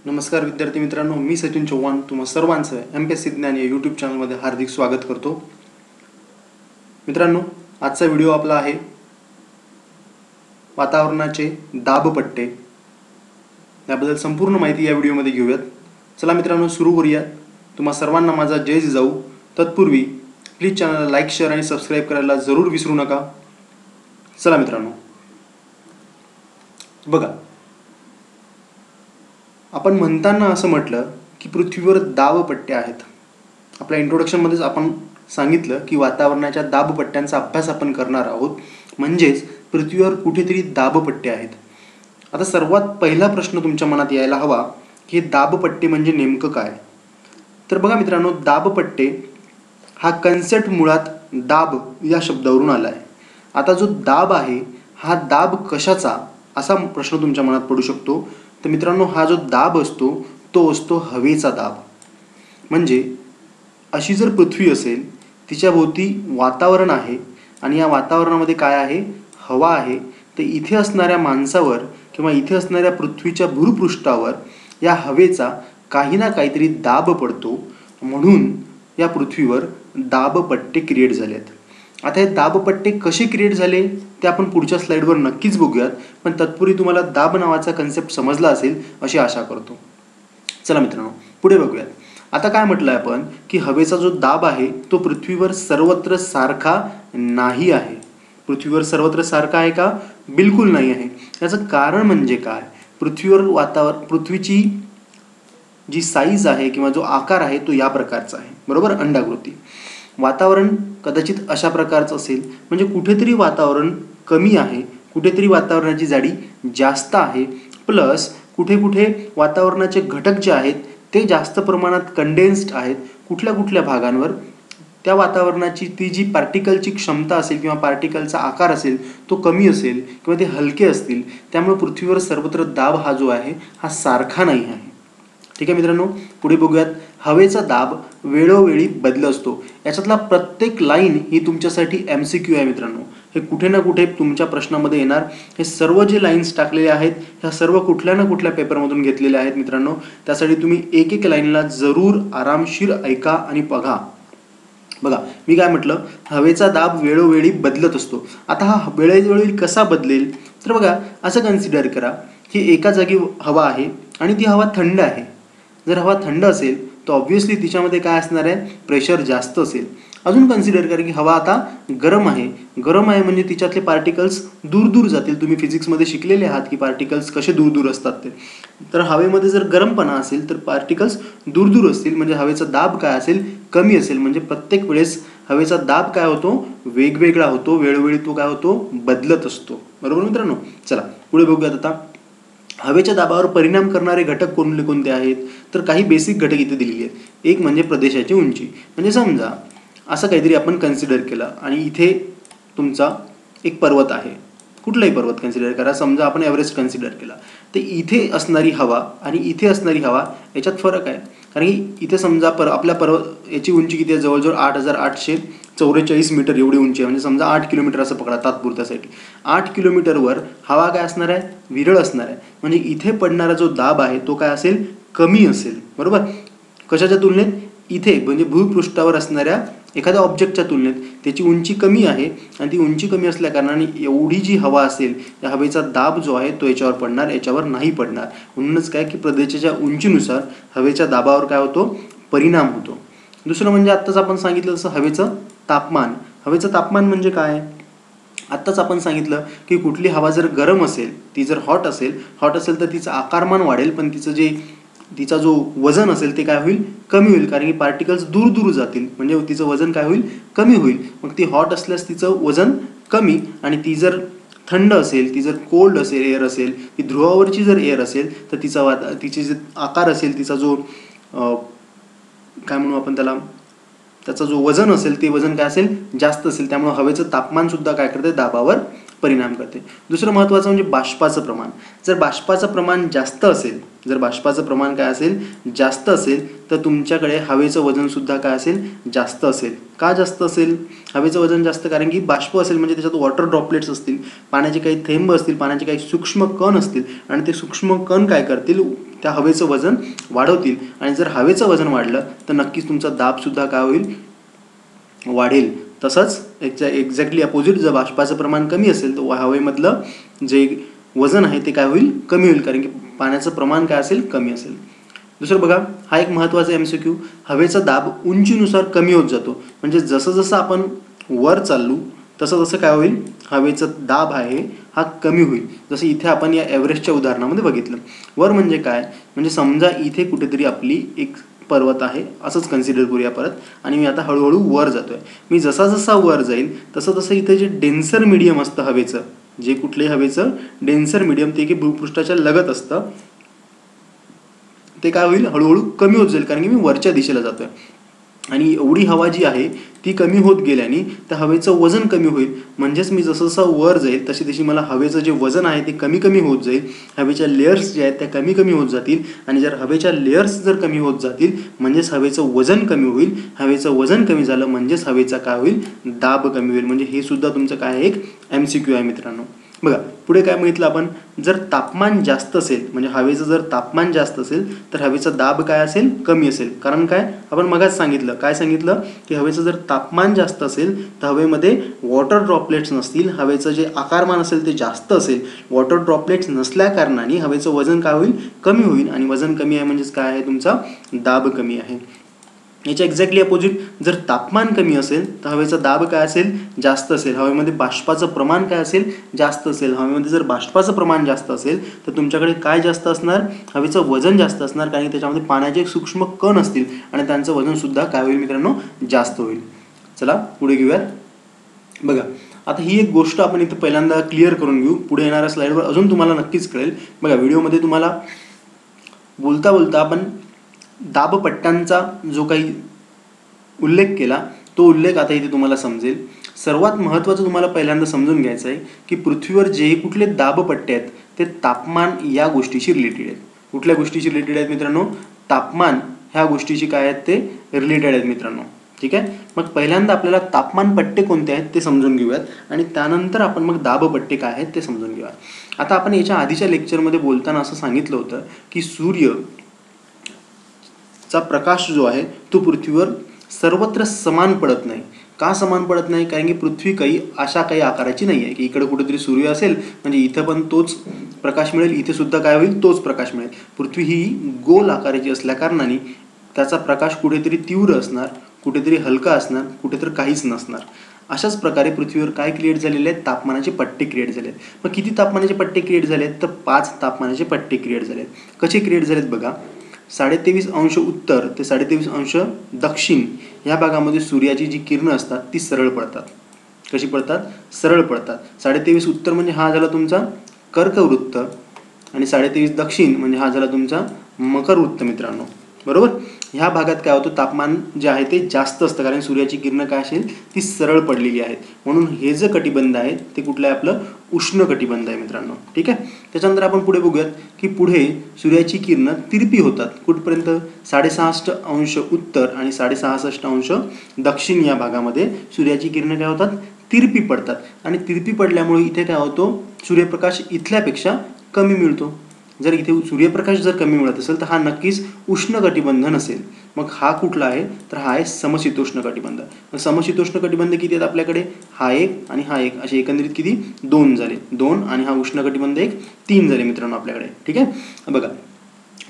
नमस्कार विद्यार्थी मित्रांनो, मी सचिन चव्हाण तुम्हा सर्वांचं MPSC ज्ञान या यूट्यूब चॅनलमध्ये हार्दिक स्वागत करतो. मित्रांनो, आजचा व्हिडिओ आपला आहे वातावरणाचे दाबपट्टे. याबद्दल संपूर्ण माहिती या व्हिडिओमध्ये घेऊयात. चला मित्रांनो, सुरू करूयात. तुम्हा सर्वांना माझा जय जिजाऊ. तत्पूर्वी प्लीज चॅनलला लाईक, शेअर आणि सबस्क्राईब करायला जरूर विसरू नका. चला मित्रांनो, बघा, आपण म्हणताना असं म्हटलं की पृथ्वीवर दाबपट्टे आहेत. आपल्या इंट्रोडक्शनमध्येच आपण सांगितलं की वातावरणाच्या दाबपट्ट्यांचा अभ्यास आपण करणार आहोत. म्हणजेच पृथ्वीवर कुठेतरी दाबपट्टे आहेत. आता सर्वात पहिला प्रश्न तुमच्या मनात यायला हवा की दाबपट्टे म्हणजे नेमकं काय. तर बघा मित्रांनो, दाबपट्टे हा कन्सेप्ट मुळात दाब या शब्दावरून आला आहे. आता जो दाब आहे हा दाब कशाचा असा प्रश्न तुमच्या मनात पडू शकतो. तर मित्रांनो, हा जो दाब असतो तो असतो हवेचा दाब. म्हणजे अशी जर पृथ्वी असेल, तिच्या भोवती वातावरण आहे आणि या वातावरणामध्ये काय आहे, हवा आहे, तर इथे असणाऱ्या माणसावर किंवा इथे असणाऱ्या पृथ्वीच्या भूपृष्ठावर या हवेचा काही ना काहीतरी दाब पडतो. म्हणून या पृथ्वीवर दाबपट्टे क्रिएट झालेत. आता हे दाबपट्टे कसे क्रिएट झाले ते आपण पुढच्या स्लाईडवर नक्कीच बघूयात. पण तत्पूर्वी तुम्हाला दाब नावाचा कन्सेप्ट समजला असेल अशी आशा करतो. चला मित्रांनो, पुढे बघूयात. आता काय म्हटलं आहे आपण की हवेचा जो दाब आहे तो पृथ्वीवर सर्वत्र सारखा नाही आहे. पृथ्वीवर सर्वत्र सारखा आहे का? बिलकुल नाही आहे. याचं कारण म्हणजे काय? पृथ्वीवर पृथ्वीची जी साईज आहे किंवा जो आकार आहे तो या प्रकारचा आहे, बरोबर, अंडाकृती. वातावरण कदाचित अशा प्रकारचं असेल, म्हणजे कुठेतरी वातावरण कमी आहे, कुठेतरी वातावरणाची जाडी जास्त आहे, प्लस कुठे कुठे वातावरणाचे घटक जे आहेत ते जास्त प्रमाणात कंडेन्स्ड आहेत. कुठल्या कुठल्या भागांवर त्या वातावरणाची ती जी पार्टिकलची क्षमता असेल किंवा पार्टिकलचा आकार असेल तो कमी असेल किंवा ते हलके असतील. त्यामुळे पृथ्वीवर सर्वत्र दाब हा जो आहे हा सारखा नाही आहे. ठीक आहे मित्रांनो, पुढे बघूयात. हवेचा दाब वेळोवेळी बदलत असतो. याच्यातला प्रत्येक लाईन ही तुमच्यासाठी MCQ आहे मित्रांनो. हे कुठे ना कुठे तुमच्या प्रश्नामध्ये येणार. हे सर्व जे लाईन्स टाकलेले आहेत ह्या सर्व कुठल्या ना कुठल्या पेपरमधून घेतलेल्या आहेत मित्रांनो. त्यासाठी तुम्ही एक एक लाईनला जरूर आरामशीर ऐका आणि बघा. बघा, मी काय म्हटलं, हवेचा दाब वेळोवेळी बदलत असतो. आता हा वेळोवेळी कसा बदलेल? तर बघा, असं कन्सिडर करा की एका जागी हवा आहे आणि ती हवा थंड आहे. जर हवा थंड असेल तर ऑब्व्हियसली तिच्यामध्ये काय असणार आहे, प्रेशर जास्त असेल. अजून कन्सिडर करा की हवा आता गरम आहे. गरम आहे म्हणजे तिच्यातले पार्टिकल्स दूर दूर जातील. तुम्ही फिजिक्समध्ये शिकलेले आहात की पार्टिकल्स कसे दूर दूर असतात ते. तर हवेमध्ये जर गरमपणा असेल तर पार्टिकल्स दूर दूर असतील, म्हणजे हवेचा दाब काय असेल, कमी असेल. म्हणजे प्रत्येक वेळेस हवेचा दाब काय होतो, वेगवेगळा होतो. वेळोवेळी तो काय होतो, बदलत असतो. बरोबर मित्रांनो. चला पुढे बघूयात. आता हवेच्या दाबावर परिणाम करणारे घटक कोणते कोणते आहेत? तर काही बेसिक घटक इथे दिलेले आहेत. एक म्हणजे प्रदेशाची उंची. म्हणजे समजा असं काहीतरी आपण कन्सिडर केलं आणि इथे तुमचा एक पर्वत आहे. कुठलाही पर्वत कन्सिडर करा. समजा आपण एव्हरेस्ट कन्सिडर केला, तर इथे असणारी हवा आणि इथे असणारी हवा याच्यात फरक आहे. कारण की इथे समजा आपल्या पर्वत याची उंची किती आहे, जवळजवळ 8,844 मीटर एवढी उंची आहे. म्हणजे समजा 8 किलोमीटर असं पकडा तात्पुरत्यासाठी. 8 किलोमीटरवर हवा काय असणार आहे, विरळ असणार आहे. म्हणजे इथे पडणारा जो दाब आहे तो काय असेल, कमी असेल. बरोबर. कशाच्या तुलनेत? इथे म्हणजे भूपृष्ठावर असणाऱ्या एखाद्या ऑब्जेक्टच्या तुलनेत त्याची उंची कमी आहे आणि ती उंची कमी असल्या कारणाने एवढी जी हवा असेल या हवेचा दाब जो आहे तो याच्यावर पडणार, याच्यावर नाही पडणार. म्हणूनच काय की प्रदेशाच्या उंचीनुसार हवेच्या दाबावर काय होतो, परिणाम होतो. दुसरं म्हणजे आत्ताच आपण सांगितलं तसं हवेचं तापमान. हवेचं तापमान म्हणजे काय? आत्ताच आपण सांगितलं की कुठली हवा जर गरम असेल, ती जर हॉट असेल तर तिचं आकारमान वाढेल, पण तिचा जो वजन असेल ते काय होईल, कमी होईल. कारण की पार्टिकल्स दूर दूर जातील, म्हणजे तिचं वजन काय होईल, कमी होईल. मग ती हॉट असल्यास तिचं वजन कमी, आणि ती जर थंड असेल, ती जर कोल्ड असेल, एअर असेल, ती ध्रुवावरची जर एअर असेल तर तिचे जे आकार असेल, तिचा जो काय म्हणू आपण त्याचा जो वजन असेल ते वजन काय असेल, जास्त असेल. त्यामुळे हवेचं तापमान सुद्धा काय करते, दाबावर परिणाम करते. दुसरं महत्त्वाचं म्हणजे बाष्पाचं प्रमाण. जर बाष्पाचं प्रमाण जास्त असेल, जर बाष्पाचं प्रमाण काय असेल, जास्त असेल, तर तुमच्याकडे हवेचं वजन सुद्धा काय असेल, जास्त असेल. का जास्त असेल हवेचं वजन जास्त? कारण की बाष्प असेल म्हणजे त्याच्यात वॉटर ड्रॉपलेट्स असतील, पाण्याचे काही थेंब असतील, पाण्याचे काही सूक्ष्म कण असतील, आणि ते सूक्ष्म कण काय करतील, त्या हवेचं वजन वाढवतील आणि जर हवेचं वजन वाढलं तर नक्कीच तुमचा दाबसुद्धा काय होईल, वाढेल. तसंच एक्झॅक्टली अपोजिट, जर बाष्पाचं प्रमाण कमी असेल तर हवेमधलं जे वजन आहे ते काय होईल, कमी होईल, कारण की पाण्याचं प्रमाण काय असेल, कमी असेल. दुसरं बघा, हा एक महत्त्वाचा MCQ, हवेचा दाब उंचीनुसार कमी होत जातो. म्हणजे जसं जसं आपण वर चाललो तसं तसं काय होईल, हवेचं दाब आहे हा कमी होईल. जसं इथे आपण या एव्हरेस्टच्या उदाहरणामध्ये बघितलं. वर म्हणजे काय, म्हणजे समजा इथे कुठेतरी आपली एक पर्वत आहे असंच कन्सिडर करूया परत, आणि मी आता हळूहळू वर जातोय. मी जसा जसा वर जाईल तसं तसं इथे जे डेन्सर मीडियम असतं हवेचं, जे कुठल्याही हवेचं डेन्सर मीडियम ते की भूपृष्ठाच्या लगत असतं, ते काय होईल, हळूहळू कमी होत जाईल, कारण की मी वरच्या दिशेला जातोय. आणि एवढी हवा जी आहे ती कमी होत गेल्याने त्या हवेचं वजन कमी होईल. म्हणजेच मी जसं जसं वर जाईल तशी तशी मला हवेचं जे वजन आहे ते कमी कमी होत जाईल. हवेच्या लेयर्स जे आहेत त्या कमी कमी होत जातील, आणि जर हवेच्या लेयर्स जर कमी होत जातील म्हणजेच हवेचं वजन कमी होईल. हवेचं वजन कमी झालं म्हणजेच हवेचा काय होईल, दाब कमी होईल. म्हणजे हे सुद्धा तुमचं काय एक MCQ आहे मित्रांनो. बघा पुढे काय म्हटलं आपण, जर तापमान जास्त असेल, म्हणजे हवेचं जर तापमान जास्त असेल तर हवेचा दाब काय असेल, कमी असेल. कारण काय, आपण मगाच सांगितलं, काय सांगितलं, की हवेचं जर तापमान जास्त असेल तर हवेमध्ये वॉटर ड्रॉपलेट्स नसतील, हवेचं जे आकारमान असेल ते जास्त असेल. वॉटर ड्रॉपलेट्स नसल्या कारणाने हवेचं वजन काय होईल, कमी होईल, आणि वजन कमी आहे म्हणजेच काय आहे, तुमचा दाब कमी आहे. याच्या एक्झॅक्टली अपोजिट, जर तापमान कमी असेल तर हवेचा दाब काय असेल, जास्त असेल. हवेमध्ये बाष्पाचं प्रमाण काय असेल, जास्त असेल. हवेमध्ये जर बाष्पाचं प्रमाण जास्त असेल तर तुमच्याकडे काय जास्त असणार, हवेचं वजन जास्त असणार, कारण त्याच्यामध्ये पाण्याचे सूक्ष्म कण असतील आणि त्यांचं वजनसुद्धा काय होईल मित्रांनो, जास्त होईल. चला पुढे घेऊयात. बघा आता ही एक गोष्ट आपण इथं पहिल्यांदा क्लिअर करून घेऊ, पुढे येणाऱ्या स्लाईडवर अजून तुम्हाला नक्कीच कळेल. बघा व्हिडिओमध्ये तुम्हाला बोलता बोलता आपण दाबपट्ट्यांचा जो काही उल्लेख केला तो उल्लेख आता इथे तुम्हाला समजेल. सर्वात महत्त्वाचं तुम्हाला पहिल्यांदा समजून घ्यायचं आहे की पृथ्वीवर जे कुठले दाबपट्टे आहेत ते तापमान या गोष्टीशी रिलेटेड आहेत. कुठल्या गोष्टीशी रिलेटेड आहेत मित्रांनो, तापमान ह्या गोष्टीशी काय आहेत, ते रिलेटेड आहेत मित्रांनो. ठीक आहे, मग पहिल्यांदा आपल्याला तापमान पट्टे कोणते आहेत ते समजून घेऊयात आणि त्यानंतर आपण मग दाबपट्टे काय आहेत ते समजून घेऊयात. आता आपण याच्या आधीच्या लेक्चरमध्ये बोलताना असं सांगितलं होतं की सूर्यचा प्रकाश जो आहे तो पृथ्वीवर सर्वत्र समान पडत नाही. का समान पडत नाही, कारण की पृथ्वी काही अशा काही आकाराची नाही आहे की इकडे कुठेतरी सूर्य असेल म्हणजे इथं पण तोच प्रकाश मिळेल, इथे सुद्धा काय होईल, तोच प्रकाश मिळेल. पृथ्वी ही गोल आकाराची असल्या कारणाने त्याचा प्रकाश कुठेतरी तीव्र असणार, कुठेतरी हलका असणार, कुठेतरी काहीच नसणार. अशाच प्रकारे पृथ्वीवर काय क्रिएट झालेले आहेत, तापमानाचे पट्टे क्रिएट झाले आहेत. मग किती तापमानाचे पट्टे क्रिएट झाले आहेत, तर 5 तापमानाचे पट्टे क्रिएट झाले आहेत. कसे क्रिएट झालेत बघा, 23.5 अंश उत्तर ते 23.5 अंश दक्षिण ह्या भागामध्ये सूर्याची जी किरणं असतात ती सरळ पडतात. कशी पडतात, सरळ पडतात. 23.5 उत्तर म्हणजे हा झाला तुमचा कर्कवृत्त आणि 23.5 दक्षिण म्हणजे हा झाला तुमचा मकर वृत्त मित्रांनो, बरोबर. ह्या भागात काय होतं, तापमान जे आहे ते जास्त असतं, कारण सूर्याची किरणं काय असेल ती सरळ पडलेली आहेत. म्हणून हे जे कटिबंध आहे ते कुठलं आहे, आपलं उष्ण कटिबंध आहे मित्रांनो. ठीक आहे, त्याच्यानंतर आपण पुढे बघूयात की पुढे सूर्याची किरणं तिरपी होतात. कुठपर्यंत, 66 अंश उत्तर आणि 66 अंश दक्षिण या भागामध्ये सूर्याची किरणं काय होतात, तिरपी पडतात. आणि तिरपी पडल्यामुळे इथे काय होतो, सूर्यप्रकाश इथल्यापेक्षा कमी मिळतो. जर इथे सूर्यप्रकाश जर कमी मिळत असेल तर हा नक्कीच उष्ण कटिबंध नसेल. मग हा कुठला आहे, तर हा आहे समशीतोष्ण कटिबंध. मग समशीतोष्ण कटिबंध किती आहेत आपल्याकडे, हा एक आणि हा एक, असे एकंदरीत किती, 2 झाले. 2 आणि हा उष्ण कटिबंध एक, 3 झाले मित्रांनो आपल्याकडे. ठीक आहे, बघा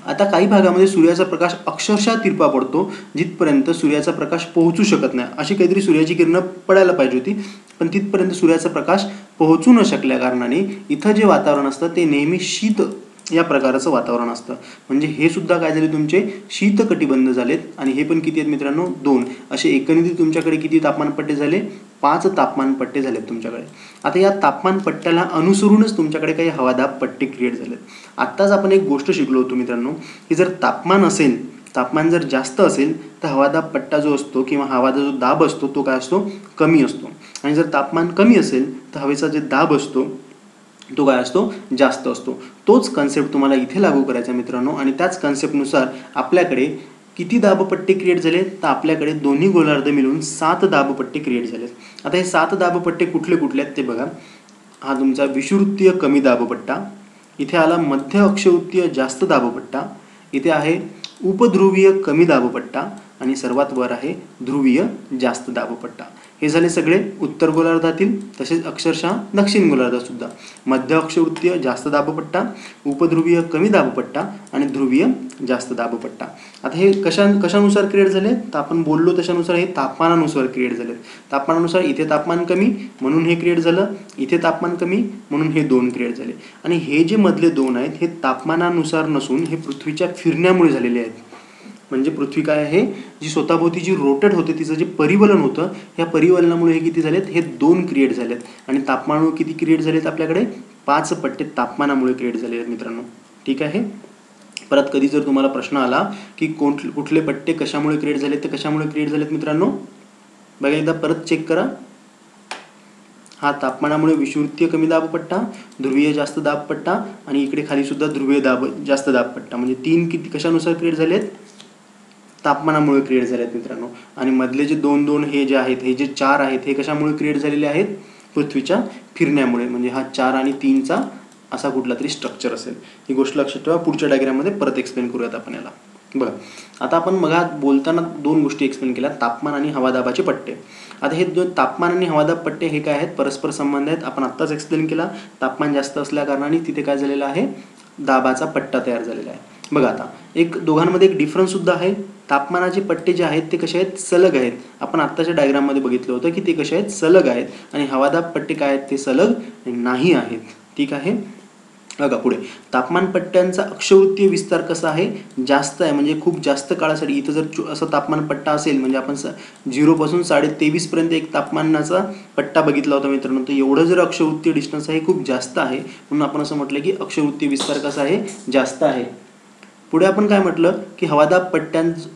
आता काही भागामध्ये सूर्याचा प्रकाश अक्षरशः तिरपा पडतो, जिथपर्यंत सूर्याचा प्रकाश पोहोचू शकत नाही. अशी काहीतरी सूर्याची किरणं पडायला पाहिजे होती, पण तिथपर्यंत सूर्याचा प्रकाश पोहोचू न शकल्या कारणाने इथं जे वातावरण असतं ते नेहमी शीत या प्रकारचं वातावरण असतं. म्हणजे हे सुद्धा काय झाले, तुमचे शीत कटिबंध झालेत. आणि हे पण किती आहेत मित्रांनो, 2. असे एकंदरीत तुमच्याकडे किती तापमानपट्टे झाले, 5 तापमानपट्टे झालेत तुमच्याकडे. आता या तापमानपट्ट्याला अनुसरूनच तुमच्याकडे काही हवादाब पट्टे क्रिएट झालेत. आत्ताच आपण एक गोष्ट शिकलो होतो मित्रांनो, की जर तापमान जर जास्त असेल तर हवादाब पट्टा जो असतो किंवा हवाचा जो दाब असतो तो काय असतो, कमी असतो. आणि जर तापमान कमी असेल तर हवेचा जे दाब असतो तो काय असतो, जास्त असतो. तोच कन्सेप्ट तुम्हाला इथे लागू करायचा मित्रांनो. आणि त्याच कन्सेप्टनुसार आपल्याकडे किती दाबपट्टे क्रिएट झाले, तर आपल्याकडे दोन्ही गोलार्ध मिळून 7 दाबपट्टे क्रिएट झालेत. आता हे 7 दाबपट्टे कुठले कुठले आहेत ते बघा. हा तुमचा विषुववृत्तीय कमी दाबपट्टा, इथे आला मध्य अक्षवृत्तीय जास्त दाबपट्टा, इथे आहे उपध्रुवीय कमी दाबपट्टा आणि सर्वात वर आहे ध्रुवीय जास्त दाबपट्टा. हे झाले सगळे उत्तर गोलार्धातील, तसेच अक्षरशः दक्षिण गोलार्धात सुद्धा. मध्य अक्षवृत्तीय जास्त दाबपट्टा, उपध्रुवीय कमी दाबपट्टा आणि ध्रुवीय जास्त दाबपट्टा. आता हे कशानुसार क्रिएट झाले, तर आपण बोललो तशानुसार हे तापमानानुसार क्रिएट झाले. तापमानानुसार इथे तापमान कमी म्हणून हे क्रिएट झालं, इथे तापमान कमी म्हणून हे दोन क्रिएट झाले. आणि हे जे मधले दोन आहेत हे तापमानानुसार नसून हे पृथ्वीच्या फिरण्यामुळे झालेले आहेत. म्हणजे पृथ्वी काय आहे, जी स्वतःभोवती जी रोटेट होते तिचं जे परिवलन होतं, या परिवलनामुळे हे किती झालेत, हे दोन क्रिएट झालेत. आणि तापमानामुळे किती क्रिएट झालेत, आपल्याकडे 5 पट्टे तापमानामुळे क्रिएट झाले आहेत मित्रांनो. ठीक आहे. परत कधी जर तुम्हाला प्रश्न आला की कुठले पट्टे कशामुळे क्रिएट झालेत तर कशामुळे क्रिएट झालेत मित्रांनो, बघा एकदा परत चेक करा. हा तापमानामुळे विषुववृत्तीय कमी दाबपट्टा, ध्रुवीय जास्त दाबपट्टा आणि इकडे खाली सुद्धा ध्रुवीय जास्त दाबपट्टा. म्हणजे 3 किती कशानुसार क्रिएट झालेत, तापमानामुळे क्रिएट झाले आहेत मित्रांनो. आणि मधले जे दोन हे जे आहेत, हे जे 4 आहेत हे कशामुळे क्रिएट झालेले आहेत, पृथ्वीच्या फिरण्यामुळे. म्हणजे हा 4 आणि 3चा असा कुठला तरी स्ट्रक्चर असेल. ही गोष्ट लक्षात ठेवा. पुढच्या डायग्राममध्ये परत एक्सप्लेन करूयात आपण याला. बघा आता आपण मग बोलताना 2 गोष्टी एक्सप्लेन केल्या, तापमान आणि हवादाबाचे पट्टे. आता हे दोन तापमान आणि हवादाब पट्टे हे काय आहेत, परस्पर संबंध आहेत. आपण आत्ताच एक्सप्लेन केला. तापमान जास्त असल्या कारणाने तिथे काय झालेलं आहे, दाबाचा पट्टा तयार झालेला आहे. बघा आता दोघांमध्ये एक डिफरन्स सुद्धा आहे. तापमानाचे पट्टे जे आहेत ते कसे आहेत, सलग आहेत. आपण आत्ताच्या डायग्राममध्ये बघितलं होतं की ते कसे आहेत, सलग आहेत. आणि हवादाब पट्टे काय आहेत, ते सलग नाही आहेत. ठीक आहे. बघा पुढे तापमान पट्ट्यांचा अक्षवृत्तीय विस्तार कसा आहे, जास्त आहे. म्हणजे खूप जास्त काळासाठी. इथं जर असं तापमान पट्टा असेल, म्हणजे आपण 0 पासून 23.5 पर्यंत एक तापमानाचा पट्टा बघितला होता मित्रांनो, तर एवढं जर अक्षवृत्तीय डिस्टन्स आहे, खूप जास्त आहे. म्हणून आपण असं म्हटलं की अक्षवृत्तीय विस्तार कसा आहे, जास्त आहे. पुढे आपण काय म्हटलं की हवादाब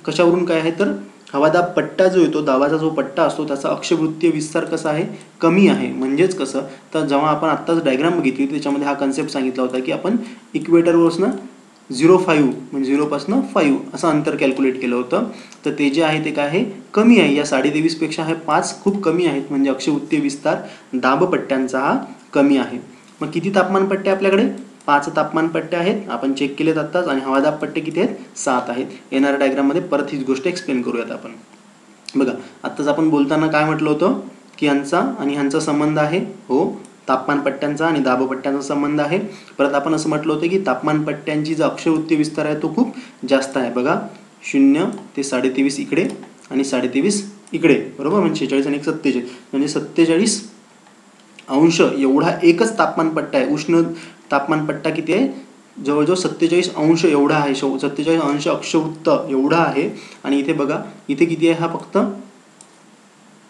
कशावरून काय आहे, तर हवादाब पट्टा जो येतो, दाबाचा जो पट्टा असतो त्याचा अक्षवृत्तीय विस्तार कसा आहे, कमी आहे. म्हणजेच कसं, तर जेव्हा आपण आत्ताच डायग्राम बघितली त्याच्यामध्ये हा कन्सेप्ट सांगितला होता की आपण इक्वेटरवरनं 0.5 म्हणजे 0 पासून 5 असं अंतर कॅल्क्युलेट केलं होतं. तर ते जे आहे ते काय आहे, कमी आहे. या 23.5 पेक्षा हे 5 खूप कमी आहेत. म्हणजे अक्षवृत्तीय विस्तार दाबपट्ट्यांचा हा कमी आहे. मग किती तापमान पट्टे आपल्याकडे, 5 तापमान पट्टे आहेत. आपण चेक केलेत आत्ताच. आणि हवादाब पट्टे किती आहेत, 7 आहेत. येणाऱ्या डायग्राममध्ये परत हीच गोष्ट एक्सप्लेन करूयात आपण. बघा आत्ताच आपण बोलताना काय म्हटलं होतं की ह्यांचा आणि ह्यांचा संबंध आहे. हो, तापमान पट्ट्यांचा आणि दाबपट्ट्यांचा संबंध आहे. परत आपण असं म्हटलं होतं की तापमान पट्ट्यांची जो अक्षवृत्तीय विस्तार आहे तो खूप जास्त आहे. बघा 0 ते 23.5 इकडे आणि 23.5 इकडे, बरोबर. म्हणजे 46 आणि 47 म्हणजे 47 अंश एवढा एकच तापमान पट्टा आहे. उष्ण तापमान पट्टा किती आहे, जवळजवळ 47 अंश एवढा आहे. 47 अंश अक्षवृत्त एवढा आहे. आणि इथे बघा इथे किती आहे, हा फक्त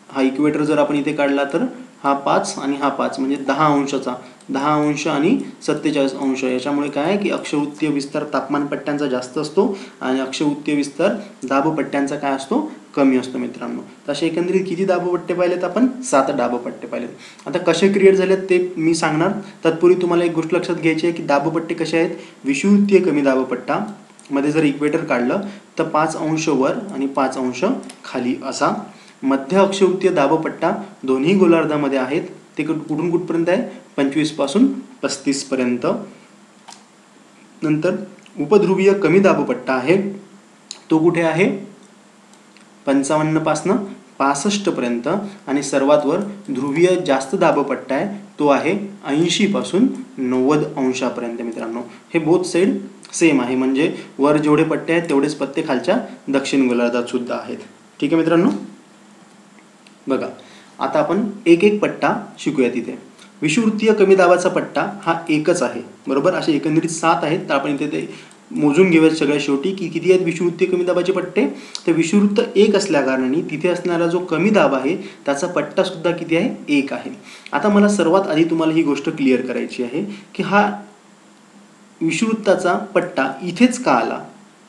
हा इक्वेटर जर आपण इथे काढला तर हा 5 आणि हा 5 म्हणजे 10 अंशाचा, 10 अंश आणि 47 अंश. याच्यामुळे काय आहे की अक्षवृत्तीय विस्तार तापमान पट्ट्यांचा जास्त असतो आणि अक्षवृत्तीय विस्तार दाबपट्ट्यांचा काय असतो, कमी असतो मित्रांनो. तसे एकंदरीत किती दाबपट्टे पाहिलेत आपण, 7 दाबपट्टे पाहिलेत. आता कसे क्रिएट झालेत ते मी सांगणार. तत्पूर्वी तुम्हाला एक गोष्ट लक्षात घ्यायची आहे की दाबपट्टे कसे आहेत, विषुववृत्तीय कमी दाबपट्टा मध्ये जर इक्वेटर काढलं तर 5 अंश वर आणि 5 अंश खाली असा. मध्य अक्षवृत्तीय दाबपट्टा दोन्ही गोलार्धामध्ये आहेत. ते कुठून कुठपर्यंत आहे, 25 पासून 35 पर्यंत. नंतर उपध्रुवीय कमी दाबपट्टा आहे, तो कुठे आहे, 55 पासून 65 पर्यंत. आणि सर्वात वर ध्रुवीय जास्त दाबपट्टा आहे, तो आहे 80 पासून 90 अंशापर्यंत मित्रांनो. हे बोथ साईड सेम आहे. म्हणजे वर जेवढे पट्टे आहेत तेवढेच पट्टे खालच्या दक्षिण गोलार्धात सुद्धा आहेत. ठीक आहे मित्रांनो. बघा आता आपण एक एक पट्टा शिकूया. तिथे विषुववृत्तीय कमी दाबाचा पट्टा हा एकच आहे, बरोबर. असे एकंदरीत 7 आहेत. तर आपण इथे ते मोजून घेऊयात सगळ्या शेवटी की किती आहेत विषुववृत्तीय कमी दाबाचे पट्टे. तर विषुववृत्त 1 असल्या कारणाने तिथे असणारा जो कमी दाब आहे त्याचा पट्टा सुद्धा किती आहे, 1 आहे. आता मला सर्वात आधी तुम्हाला ही गोष्ट क्लिअर करायची आहे की हा विषुववृत्ताचा पट्टा इथेच का आला.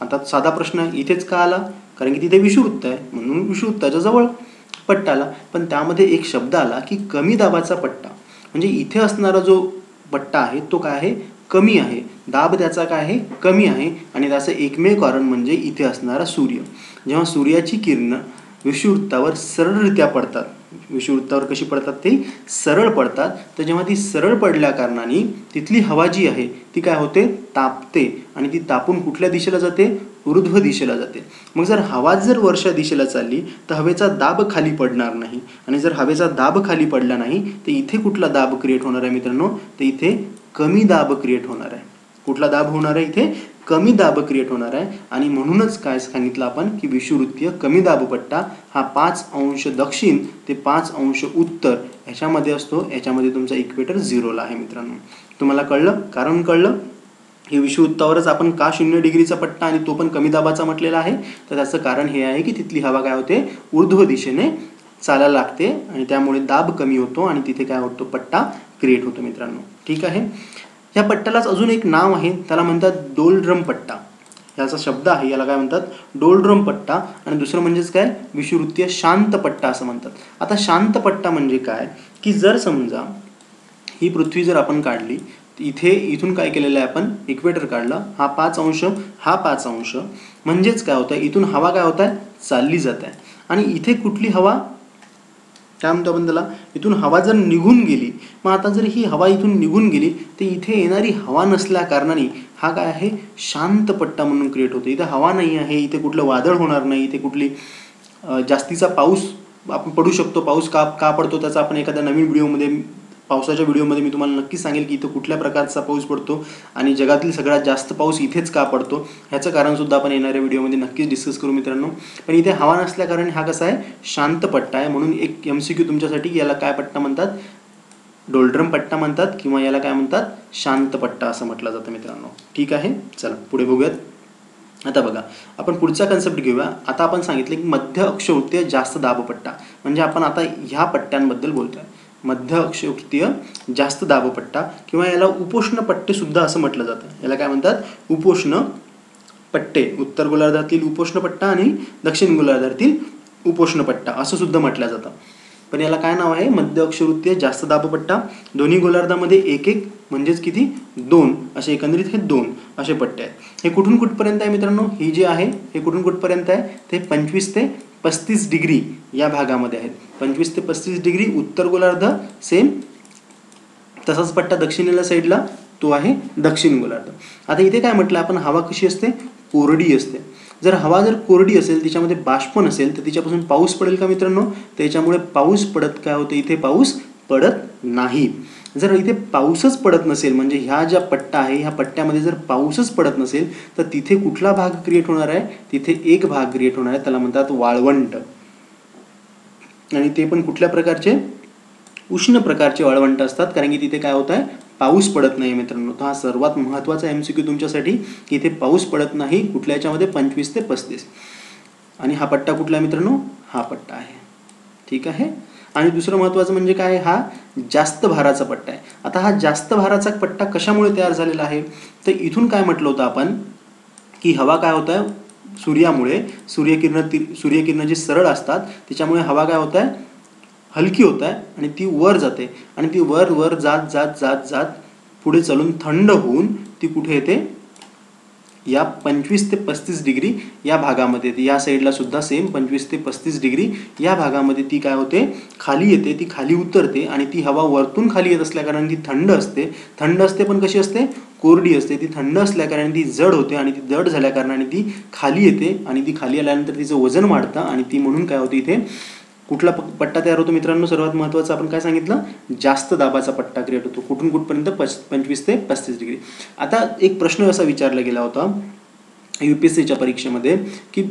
आता साधा प्रश्न आहे, इथेच का आला, कारण की तिथे विषुववृत्त आहे म्हणून विषुववृत्ताच्या जवळ पट्टा आला. पण त्यामध्ये एक शब्द आला की कमी दाबाचा पट्टा. म्हणजे इथे असणारा जो पट्टा आहे तो काय आहे, कमी आहे. दाब त्याचा काय आहे, कमी आहे. आणि त्याचं एकमेव कारण म्हणजे इथे असणारा सूर्य. जेव्हा सूर्याची किरणं विषुववृत्तावर सरळरित्या पडतात, विषुववृत्तावर कशी पडतात ते सरळ पडतात. तर जेव्हा ती सरळ पडल्या कारणाने तिथली हवा जी आहे ती काय होते तापते आणि ती तापून कुठल्या दिशेला जाते ऊर्ध्व दिशेला जाते. मग जर हवा जर वरच्या दिशेला चालली तर हवेचा दाब खाली पडणार नाही आणि जर हवेचा दाब खाली पडला नाही तर इथे कुठला दाब क्रिएट होणार आहे मित्रांनो तर इथे कमी दाब क्रिएट होणार आहे. कुठला दाब होणार आहे इथे कमी दाब क्रिएट होणार आहे आणि म्हणूनच काय सांगितलं आपण की विषुववृत्तीय कमी दाबपट्टा हा 5 अंश दक्षिण ते 5 अंश उत्तर ह्याच्यामध्ये असतो. याच्यामध्ये तुमचा इक्वेटर 0ला आहे मित्रांनो. तुम्हाला कळलं कारण कळलं हे विषुववृत्तावरच आपण का 0 डिग्रीचा पट्टा आणि तो पण कमी दाबाचा म्हटलेला आहे. तर त्याचं कारण हे आहे की तिथली हवा काय होते ऊर्ध्व दिशेने चालायला लागते आणि त्यामुळे दाब कमी होतो आणि तिथे काय होतो पट्टा क्रिएट होतो मित्रांनो. ठीक आहे. ह्या पट्ट्यालाच अजून एक नाव आहे त्याला म्हणतात डोलड्रम पट्टा. याचा शब्द आहे याला काय म्हणतात डोलड्रम पट्टा आणि दुसरं म्हणजेच काय विषुववृत्तीय शांत पट्टा असं म्हणतात. आता शांत पट्टा म्हणजे काय की जर समजा ही पृथ्वी जर आपण काढली इथे इथून काय केलेलं आहे आपण इक्वेटर काढला हा 5 अंश हा 5 अंश म्हणजेच काय होतं इथून हवा काय होत आहे चालली जात आहे आणि इथे कुठली हवा काय म्हणतो आपण त्याला इथून हवा जर निघून गेली मग आता जर ही हवा इथून निघून गेली तर इथे येणारी हवा नसल्या कारणाने हा काय आहे शांत पट्टा म्हणून क्रिएट होतो. इथे हवा नाही आहे इथे कुठलं वादळ होणार नाही इथे कुठली जास्तीचा पाऊस आपण पडू शकतो. पाऊस का पडतो त्याचा आपण एखाद्या नवीन व्हिडिओमध्ये पावसाच्या व्हिडिओमध्ये मी तुम्हाला नक्की सांगेल की इथं कुठल्या प्रकारचा पाऊस पडतो आणि जगातील सगळ्यात जास्त पाऊस इथेच का पडतो ह्याचं कारणसुद्धा आपण येणाऱ्या व्हिडिओमध्ये नक्कीच डिस्कस करू मित्रांनो. पण इथे हवा नसल्या कारण हा कसा आहे शांत पट्टा आहे. म्हणून एक MCQ तुमच्यासाठी याला काय पट्टा म्हणतात डोलड्रम पट्टा म्हणतात किंवा याला काय म्हणतात शांत पट्टा असं म्हटलं जातं मित्रांनो. ठीक आहे. चला पुढे बघूयात. आता बघा आपण पुढचा कन्सेप्ट घेऊया. आता आपण सांगितलं की मध्य अक्षवृत्तीय जास्त दाबपट्टा म्हणजे आपण आता ह्या पट्ट्यांबद्दल बोलतोय. मध्य अक्षवृत्तीय जास्त दाबपट्टा किंवा याला उपोष्ण पट्टे सुद्धा असं म्हटलं जातं. याला काय म्हणतात उपोष्ण पट्टे. उत्तर गोलार्धातील उपोष्ण पट्टा आणि दक्षिण गोलार्धातील उपोष्ण पट्टा असं सुद्धा म्हटलं जातं. पण याला काय नाव आहे मध्य अक्षवृत्तीय जास्त दाबपट्टा. दोन्ही गोलार्धामध्ये एक एक म्हणजेच किती 2 असे एकंदरीत हे 2 असे पट्टे आहेत. हे कुठून कुठपर्यंत आहे मित्रांनो ही जे आहे हे कुठून कुठपर्यंत आहे ते 25 ते 35 डिग्री या भागामध्ये आहेत. 25 ते 35 डिग्री उत्तर गोलार्ध सेम तसाच पट्टा दक्षिणेला साईडला तो आहे दक्षिण गोलार्ध. आता इथे काय म्हटलं आपण हवा कशी असते कोरडी असते. जर हवा जर कोरडी असेल तिच्यामध्ये बाष्प नसेल तर तिच्यापासून पाऊस पडेल का मित्रांनो त्याच्यामुळे पाऊस पडत काय होते इथे पाऊस पडत नाही. जर इथे पाऊसच पडत नसेल म्हणजे ह्या ज्या पट्टा आहे ह्या पट्ट्यामध्ये जर पाऊसच पडत नसेल तर तिथे कुठला भाग क्रिएट होणार आहे तिथे एक भाग क्रिएट होणार आहे त्याला म्हणतात वाळवंट. आणि ते पण कुठल्या प्रकारचे उष्ण प्रकारचे वाळवंट असतात कारण की तिथे काय होत आहे पाऊस पडत नाही मित्रांनो. तर हा सर्वात महत्त्वाचा MCQ तुमच्यासाठी की इथे पाऊस पडत नाही कुठल्या याच्यामध्ये 25 ते 35 आणि हा पट्टा कुठला मित्रांनो हा पट्टा आहे. ठीक आहे. आणि दुसरं महत्त्वाचं म्हणजे काय हा जास्त भाराचा पट्टा आहे. आता हा जास्त भाराचा पट्टा कशामुळे तयार झालेला आहे तर इथून काय म्हटलं होतं आपण की हवा काय होत आहे सूर्यामुळे सूर्यकिरण जे सरळ असतात त्याच्यामुळे हवा काय होत आहे हलकी होत आहे आणि ती वर जाते आणि ती वर वर जात जात जात जात पुढे चालून थंड होऊन ती कुठे येते या 25 ते 35 डिग्री या भागामध्ये येते. या साईडला सुद्धा सेम 25 ते 35 डिग्री या भागामध्ये ती काय होते खाली येते ती खाली उतरते आणि ती हवा वरतून खाली येत असल्या कारण ती थंड असते पण कशी असते कोरडी असते. ती थंड असल्या कारणाने ती जड होते आणि ती जड झाल्या कारणाने ती खाली येते आणि ती खाली आल्यानंतर तिचं वजन वाढतं आणि ती म्हणून काय होते इथे कुठला पट्टा तयार होतो मित्रांनो सर्वात महत्त्वाचं आपण काय सांगितलं जास्त दाबाचा पट्टा क्रिएट होतो. कुठून कुठपर्यंत 25 ते 35 डिग्री. आता एक प्रश्न असा विचारला गेला होता UPSCच्या परीक्षेमध्ये की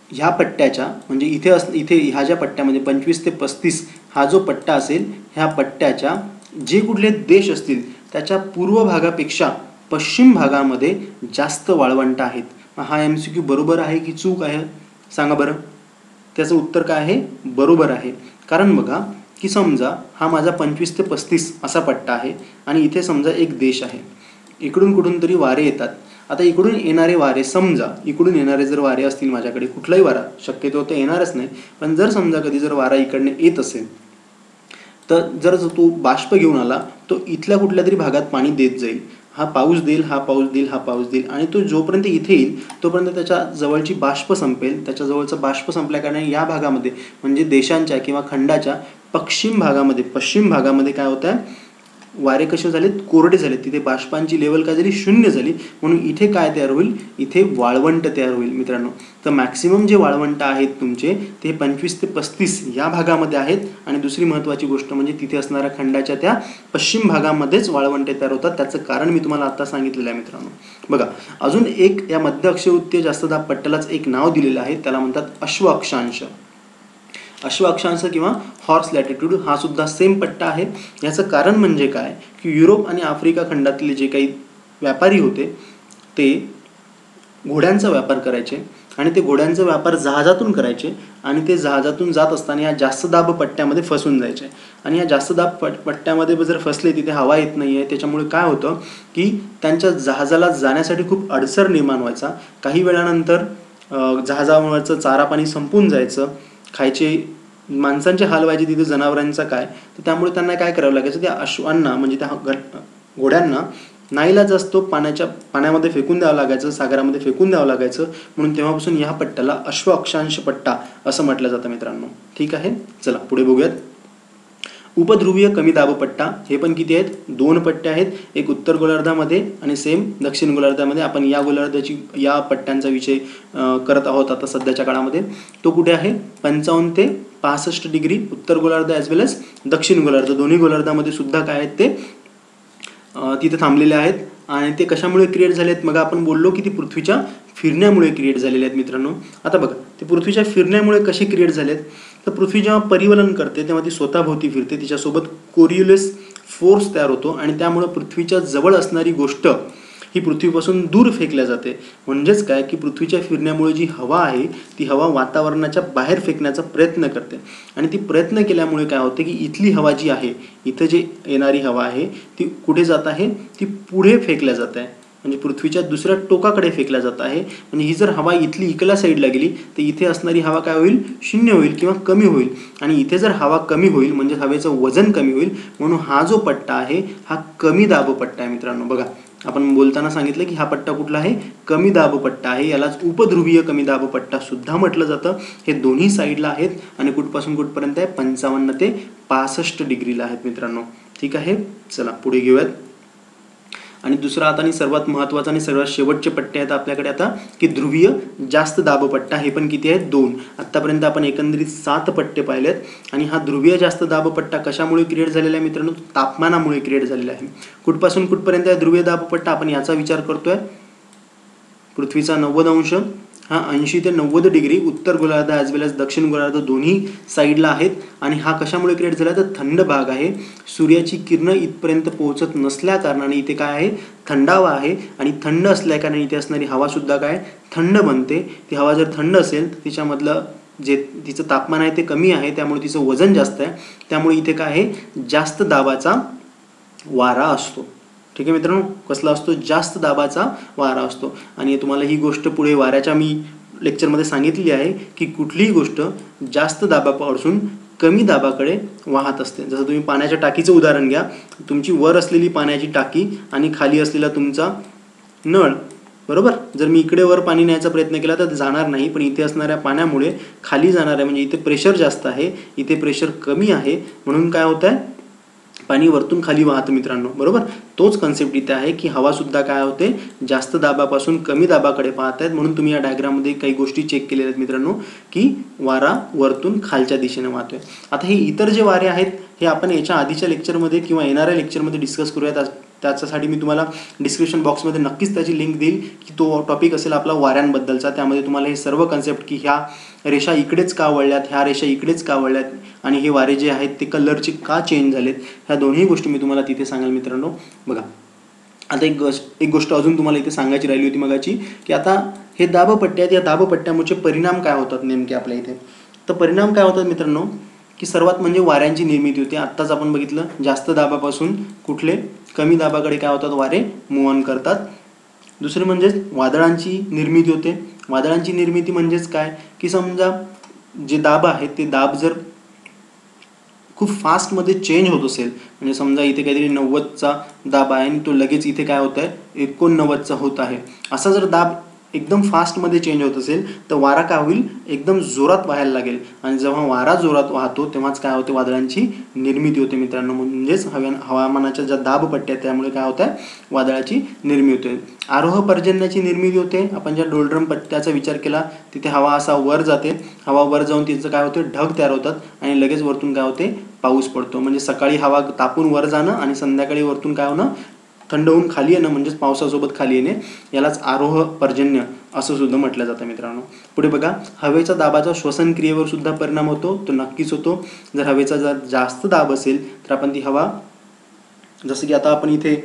ह्या पट्ट्याच्या म्हणजे इथे ह्या ज्या पट्ट्यामध्ये 25 ते 35 हा जो पट्टा असेल ह्या पट्ट्याच्या जे कुठले देश असतील त्याच्या पूर्व भागापेक्षा पश्चिम भागामध्ये जास्त वाळवंट आहेत. हा MCQ बरोबर आहे की चूक आहे सांगा बरं. त्याचं उत्तर काय आहे बरोबर आहे. कारण बघा की समजा हा माझा 25 ते 35 असा पट्टा आहे आणि इथे समजा एक देश आहे. इकडून कुठून तरी वारे येतात. आता इकडून येणारे वारे समजा इकडून येणारे जर वारे असतील माझ्याकडे कुठलाही वारा शक्यतो ते येणारच नाही पण जर समजा कधी जर वारा इकडनं येत असेल तर जर तो बाष्प घेऊन आला तो इथल्या कुठल्या तरी भागात पाणी देत जाईल हा पाऊस देईल, हा पाऊस देईल, हा पाऊस देईल, आणि तो जोपर्यंत इथे येईल तोपर्यंत त्याच्या जवळची बाष्प संपेल. त्याच्या जवळचं बाष्प संपल्या कारणाने या भागामध्ये म्हणजे देशांच्या किंवा खंडाच्या पश्चिम भागामध्ये काय होत आहे, वारे कसे झालेत, कोरडे झालेत. तिथे बाष्पांची लेवल काय झाली, शून्य झाली. म्हणून इथे काय तयार होईल, इथे वाळवंट तयार होईल मित्रांनो. तर मॅक्सिमम जे वाळवंट आहेत तुमचे ते 25 ते 35 या भागामध्ये आहेत. आणि दुसरी महत्त्वाची गोष्ट म्हणजे तिथे असणाऱ्या खंडाच्या त्या पश्चिम भागामध्येच वाळवंटे तयार होतात. त्याचं कारण मी तुम्हाला आता सांगितलेलं आहे मित्रांनो. बघा, अजून एक या मध्य अक्षवृत्तीय जास्त दाब पट्ट्यालाच एक नाव दिलेलं आहे, त्याला म्हणतात अश्व अक्षांश. अश्व अक्षांश किंवा हॉर्स लॅटिट्यूड हा सुद्धा सेम पट्टा आहे. याचं कारण म्हणजे काय की युरोप आणि आफ्रिका खंडातले जे काही व्यापारी होते ते घोड्यांचा व्यापार करायचे, आणि ते घोड्यांचा व्यापार जहाजातून करायचे, आणि ते जहाजातून जात असताना या जास्त दाब पट्ट्यामध्ये फसून जायचे. आणि या जास्त दाब पट्ट्यामध्ये जर फसले, तिथे हवा येत नाही आहे, त्याच्यामुळे काय होतं की त्यांच्या जहाजाला जाण्यासाठी खूप अडसर निर्माण व्हायचा. काही वेळानंतर जहाजावरचं चारा पाणी संपून जायचं, खायचे माणसांचे हाल व्हायचे तिथे, जनावरांचा काय. तर त्यामुळे त्यांना काय करावं लागायचं, त्या अश्वांना म्हणजे त्या घोड्यांना नाईलाज असतो पाण्यामध्ये फेकून द्यावं लागायचं, सागरामध्ये फेकून द्यावं लागायचं. म्हणून तेव्हापासून ह्या पट्ट्याला अश्व अक्षांश पट्टा असं म्हटलं जातं मित्रांनो. ठीक आहे, चला पुढे बघूयात. उपध्रुवीय कमी दाब पट्टा, हे पण किती आहेत, 2 पट्टे आहेत. एक उत्तर गोलार्धामध्ये आणि सेम दक्षिण गोलार्धामध्ये. आपण या पट्ट्यांचा विषय करत आहोत आता सध्याच्या काळामध्ये. तो कुठे आहे, 55 ते 65 डिग्री उत्तर गोलार्ध ॲज वेल एज दक्षिण गोलार्ध, दोन्ही गोलार्धामध्ये सुद्धा काय आहेत ते तिथे थांबलेले आहेत. आणि ते कशामुळे क्रिएट झाले आहेत, मग आपण बोललो की ती पृथ्वीच्या फिरण्यामुळे क्रिएट झालेले आहेत मित्रांनो. आता बघा, ते पृथ्वीच्या फिरण्यामुळे कसे क्रिएट झालेत, तर पृथ्वी जेव्हा परिवलन करते तेव्हा ती स्वतःभोवती फिरते, तिच्यासोबत कोरियोलिस फोर्स तयार होतो, आणि त्यामुळे पृथ्वीच्या जवळ असणारी गोष्ट ही पृथ्वीपासून दूर फेकल्या जाते. म्हणजेच काय की पृथ्वीच्या फिरण्यामुळे जी हवा आहे ती हवा वातावरणाच्या बाहेर फेकण्याचा प्रयत्न करते, आणि ती प्रयत्न केल्यामुळे काय होते की इथली हवा जी आहे, इथं जी येणारी हवा आहे ती कुठे जात आहे, ती पुढे फेकल्या जात आहे, म्हणजे पृथ्वीच्या दुसऱ्या टोकाकडे फेकल्या जात आहे. म्हणजे ही जर हवा इथली इकडल्या साईडला गेली तर इथे असणारी हवा काय होईल, शून्य होईल किंवा कमी होईल. आणि इथे जर हवा कमी होईल म्हणजे हवेचं वजन कमी होईल. म्हणून हा जो पट्टा आहे हा कमी दाब पट्टा आहे मित्रांनो. बघा, आपण बोलताना सांगितलं की हा पट्टा कुठला आहे, कमी दाब पट्टा आहे. यालाच उपध्रुवीय कमी दाब पट्टा सुद्धा म्हटलं जातं. हे दोन्ही साईडला आहेत आणि कुठपासून कुठपर्यंत आहे, 55 ते 65 डिग्रीला आहेत मित्रांनो. ठीक आहे, चला पुढे घेऊयात. आणि दुसरा आता आणि सर्वात महत्त्वाचा आणि सर्वात शेवटचे पट्टे आहेत आपल्याकडे आता की ध्रुवीय जास्त दाब पट्टा. हे पण किती आहेत, 2. आत्तापर्यंत आपण एकंदरीत 7 पट्टे पाहिलेत. आणि हा ध्रुवीय जास्त दाब पट्टा कशामुळे क्रिएट झालेला आहे मित्रांनो, तापमानामुळे क्रिएट झालेला आहे. कुठपासून कुठपर्यंत आहे ध्रुवीय दाब पट्टा, आपण याचा विचार करतोय. पृथ्वीचा 90 अंश हा 80 ते 90 डिग्री उत्तर गोलार्ध ॲज वेल एज दक्षिण गोलार्ध दोन्ही साईडला आहेत. आणि हा कशामुळे क्रिएट झाला, तर थंड भाग आहे. सूर्याची किरणं इथपर्यंत पोहोचत नसल्या कारणाने इथे काय आहे, थंडावा आहे. आणि थंड असल्या कारणाने इथे असणारी हवासुद्धा काय थंड बनते. ती हवा जर थंड असेल तर तिच्यामधलं जे तिचं तापमान आहे ते कमी आहे, त्यामुळे तिचं वजन जास्त आहे. त्यामुळे इथे काय आहे, जास्त दाबाचा वारा असतो. ठीक आहे मित्रांनो, कसला असतो, जास्त दाबाचा वारा असतो. आणि तुम्हाला ही गोष्ट पुढे वाऱ्याच्या मी लेक्चरमध्ये सांगितली आहे की कुठलीही गोष्ट जास्त दाबापासून कमी दाबाकडे वाहत असते. जसं तुम्ही पाण्याच्या टाकीचं उदाहरण घ्या, तुमची वर असलेली पाण्याची टाकी आणि खाली असलेला तुमचा नळ, बरोबर. जर मी इकडे वर पाणी न्यायचा प्रयत्न केला तर जाणार नाही, पण इथे असणाऱ्या पाण्यामुळे खाली जाणार आहे. म्हणजे इथे प्रेशर जास्त आहे, इथे प्रेशर कमी आहे, म्हणून काय होत आहे, पाणी वरतून खाली वाहतं मित्रांनो. बरोबर, तोच कन्सेप्ट इथे आहे की हवासुद्धा काय होते, जास्त दाबापासून कमी दाबाकडे पाहत आहेत. म्हणून तुम्ही या डायग्राममध्ये काही गोष्टी चेक केलेल्या आहेत मित्रांनो की वारा वरतून खालच्या दिशेने वाहतोय. आता हे इतर जे वारे आहेत हे आपण याच्या आधीच्या लेक्चरमध्ये किंवा येणाऱ्या लेक्चरमध्ये डिस्कस करूयात. त्याच्यासाठी मी तुम्हाला डिस्क्रिप्शन बॉक्समध्ये नक्कीच त्याची लिंक देईल की तो टॉपिक असेल आपला वाऱ्यांबद्दलचा. त्यामध्ये तुम्हाला हे सर्व कन्सेप्ट की ह्या रेषा इकडेच का वळल्यात, ह्या रेषा इकडेच का वळल्यात, आणि हे वारे जे आहेत ते कलरचे का चेंज झालेत, ह्या दोन्ही गोष्टी मी तुम्हाला तिथे सांगाल मित्रांनो. बघा, आता एक गोष्ट अजून तुम्हाला इथे सांगायची राहिली होती मगाची की आता हे दाबपट्टे आहेत, या दाबपट्ट्यामुळे परिणाम काय होतात नेमके आपल्या इथे. तर परिणाम काय होतात मित्रांनो की सर्वात म्हणजे वाऱ्यांची निर्मिती होते. आत्ताच आपण बघितलं, जास्त दाबापासून कुठले कमी दाबाकडे काय होतात, वारे मूव्ह ऑन करतात. दुसरे म्हणजेच वादळांची निर्मिती होते. वादळांची निर्मिती म्हणजेच काय की समजा जे दाब आहेत ते दाब जर खूप फास्टमध्ये चेंज होत असेल, म्हणजे समजा इथे काहीतरी 90चा दाब आहे आणि तो लगेच इथे काय होत आहे 89चा होत आहे, असा जर दाब एकदम फास्टमध्ये चेंज होत असेल तर वारा काय होईल, एकदम जोरात वाहायला लागेल. आणि जेव्हा वारा जोरात वाहतो तेव्हाच काय होते, वादळांची निर्मिती होते मित्रांनो. म्हणजेच हवामानाच्या ज्या दाबपट्ट्या आहेत त्यामुळे काय होत आहे, वादळाची निर्मिती होते. आरोह पर्जन्याची निर्मिती होते. आपण ज्या डोलड्रम पट्ट्याचा विचार केला तिथे हवा असा वर जाते, हवा वर जाऊन तिचं काय होते, ढग तयार होतात आणि लगेच वरतून काय होते, पाऊस पडतो. म्हणजे सकाळी हवा तापून वर जाणं आणि संध्याकाळी वरतून काय होणं, थंड होऊन खाली येणं, म्हणजेच पावसासोबत खाली येणे, यालाच आरोह पर्जन्य असं सुद्धा म्हटलं जातं मित्रांनो. पुढे बघा, हवेचा दाबाचा श्वसन क्रियेवर सुद्धा परिणाम होतो. तो नक्कीच होतो. जर हवेचा जर जास्त दाब असेल तर आपण ती हवा, जसं की आता आपण इथे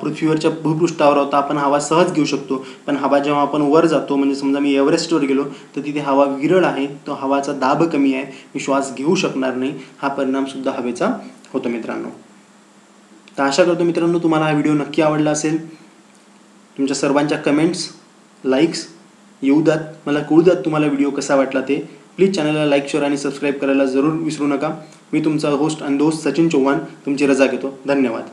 पृथ्वीवरच्या भूपृष्ठावर आहोत, आपण हवा सहज घेऊ शकतो. पण हवा जेव्हा आपण वर जातो, म्हणजे समजा मी एव्हरेस्टवर गेलो तर तिथे हवा विरळ आहे, तो हवाचा दाब कमी आहे, मी श्वास घेऊ शकणार नाही, हा परिणाम सुद्धा हवेचा होतो मित्रांनो. तर आशा करतो मित्रांनो तुम्हाला हा व्हिडिओ नक्की आवडला असेल. तुमच्या सर्वांच्या कमेंट्स, लाईक्स येऊ द्यात, मला कळू द्यात तुम्हाला व्हिडिओ कसा वाटला ते. प्लीज चॅनलला लाईक, शेअर आणि सबस्क्राईब करायला जरूर विसरू नका. मी तुमचा होस्ट आणि दोस्त सचिन चव्हाण तुमची रजा घेतो. धन्यवाद.